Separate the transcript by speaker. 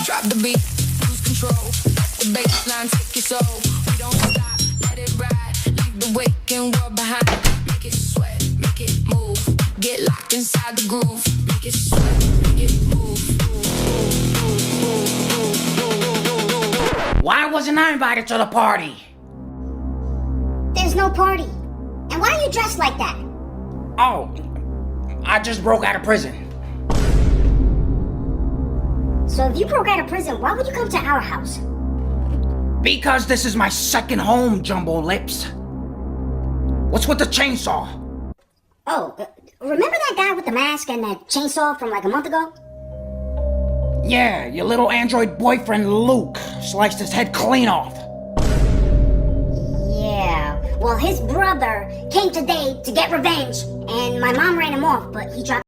Speaker 1: Drop the beat, lose control. Let the baseline take your soul. We don't stop, let it ride. Leave the waking world behind. Make it sweat, make it move. Get locked inside the groove. Make it sweat, make it move.
Speaker 2: Why wasn't I invited to the party?
Speaker 3: There's no party. And why are you dressed like that?
Speaker 2: Oh, I just broke out of prison.
Speaker 3: So if you broke out of prison, why would you come to our house?
Speaker 2: Because this is my second home, Jumbo Lips. What's with the chainsaw?
Speaker 3: Oh, remember that guy with the mask and that chainsaw from like a month ago?
Speaker 2: Yeah, your little android boyfriend Luke sliced his head clean off.
Speaker 3: Yeah, well his brother came today to get revenge, and my mom ran him off, but he dropped